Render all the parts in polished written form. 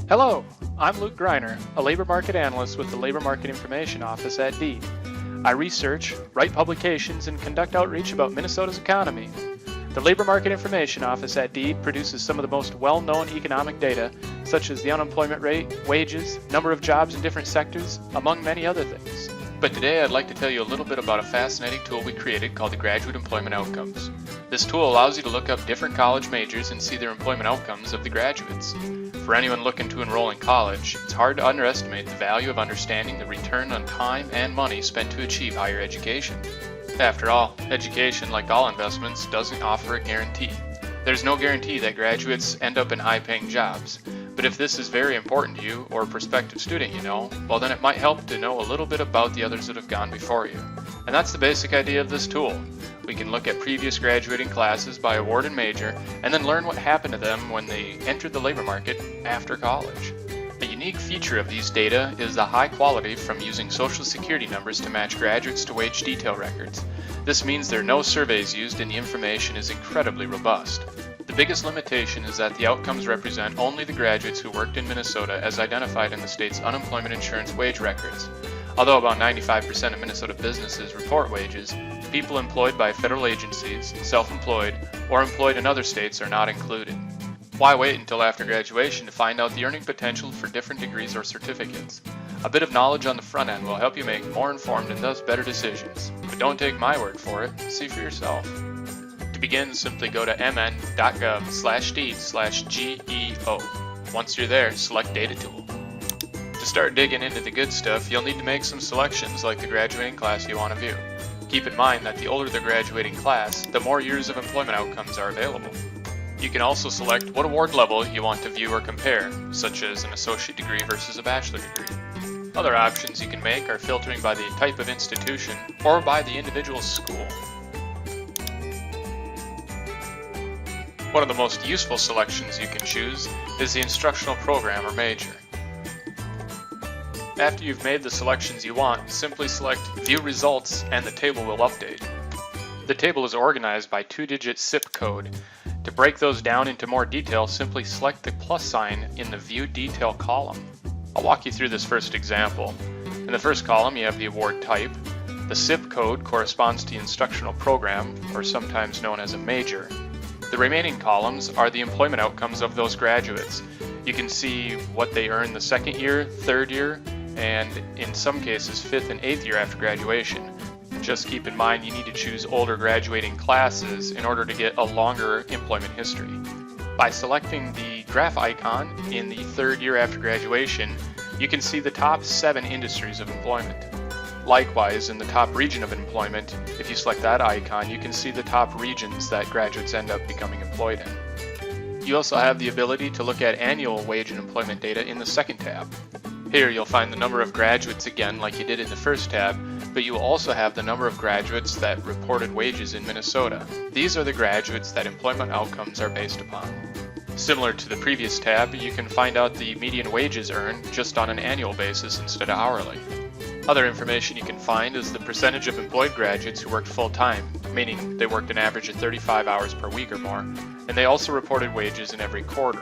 Hello, I'm Luke Greiner, a labor market analyst with the Labor Market Information Office at DEED. I research, write publications, and conduct outreach about Minnesota's economy. The Labor Market Information Office at DEED produces some of the most well-known economic data, such as the unemployment rate, wages, number of jobs in different sectors, among many other things. But today I'd like to tell you a little bit about a fascinating tool we created called the Graduate Employment Outcomes. This tool allows you to look up different college majors and see their employment outcomes of the graduates. For anyone looking to enroll in college, it's hard to underestimate the value of understanding the return on time and money spent to achieve higher education. After all, education, like all investments, doesn't offer a guarantee. There's no guarantee that graduates end up in high-paying jobs. But if this is very important to you or a prospective student you know, well then it might help to know a little bit about the others that have gone before you. And that's the basic idea of this tool. We can look at previous graduating classes by award and major, and then learn what happened to them when they entered the labor market after college. A unique feature of these data is the high quality from using Social Security numbers to match graduates to wage detail records. This means there are no surveys used and the information is incredibly robust. The biggest limitation is that the outcomes represent only the graduates who worked in Minnesota as identified in the state's unemployment insurance wage records. Although about 95% of Minnesota businesses report wages, people employed by federal agencies, self-employed, or employed in other states are not included. Why wait until after graduation to find out the earning potential for different degrees or certificates? A bit of knowledge on the front end will help you make more informed and thus better decisions. But don't take my word for it, see for yourself. To begin, simply go to mn.gov/deed/GEO. Once you're there, select Data Tool. To start digging into the good stuff, you'll need to make some selections like the graduating class you want to view. Keep in mind that the older the graduating class, the more years of employment outcomes are available. You can also select what award level you want to view or compare, such as an associate degree versus a bachelor degree. Other options you can make are filtering by the type of institution or by the individual school. One of the most useful selections you can choose is the instructional program or major. After you've made the selections you want, simply select View Results and the table will update. The table is organized by 2-digit zip code. To break those down into more detail, simply select the plus sign in the View Detail column. I'll walk you through this first example. In the first column you have the award type. The zip code corresponds to the instructional program, or sometimes known as a major. The remaining columns are the employment outcomes of those graduates. You can see what they earned the second year, third year, and in some cases 5th and 8th year after graduation. Just keep in mind you need to choose older graduating classes in order to get a longer employment history. By selecting the graph icon in the third year after graduation, you can see the top 7 industries of employment. Likewise, in the top region of employment, if you select that icon, you can see the top regions that graduates end up becoming employed in. You also have the ability to look at annual wage and employment data in the second tab. Here you'll find the number of graduates again like you did in the first tab, but you will also have the number of graduates that reported wages in Minnesota. These are the graduates that employment outcomes are based upon. Similar to the previous tab, you can find out the median wages earned just on an annual basis instead of hourly. Other information you can find is the percentage of employed graduates who worked full-time, meaning they worked an average of 35 hours per week or more, and they also reported wages in every quarter.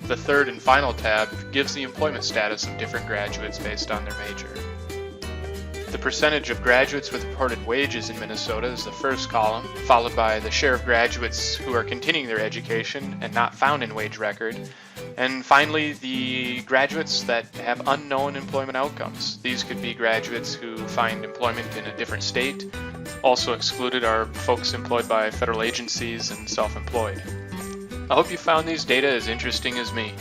The third and final tab gives the employment status of different graduates based on their major. The percentage of graduates with reported wages in Minnesota is the first column, followed by the share of graduates who are continuing their education and not found in wage record, and finally the graduates that have unknown employment outcomes. These could be graduates who find employment in a different state. Also excluded are folks employed by federal agencies and self-employed. I hope you found these data as interesting as me,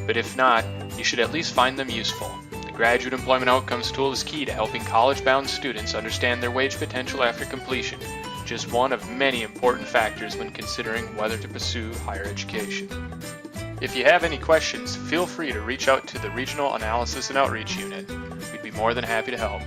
but if not, you should at least find them useful. The Graduate Employment Outcomes tool is key to helping college-bound students understand their wage potential after completion, just one of many important factors when considering whether to pursue higher education. If you have any questions, feel free to reach out to the Regional Analysis and Outreach Unit. We'd be more than happy to help.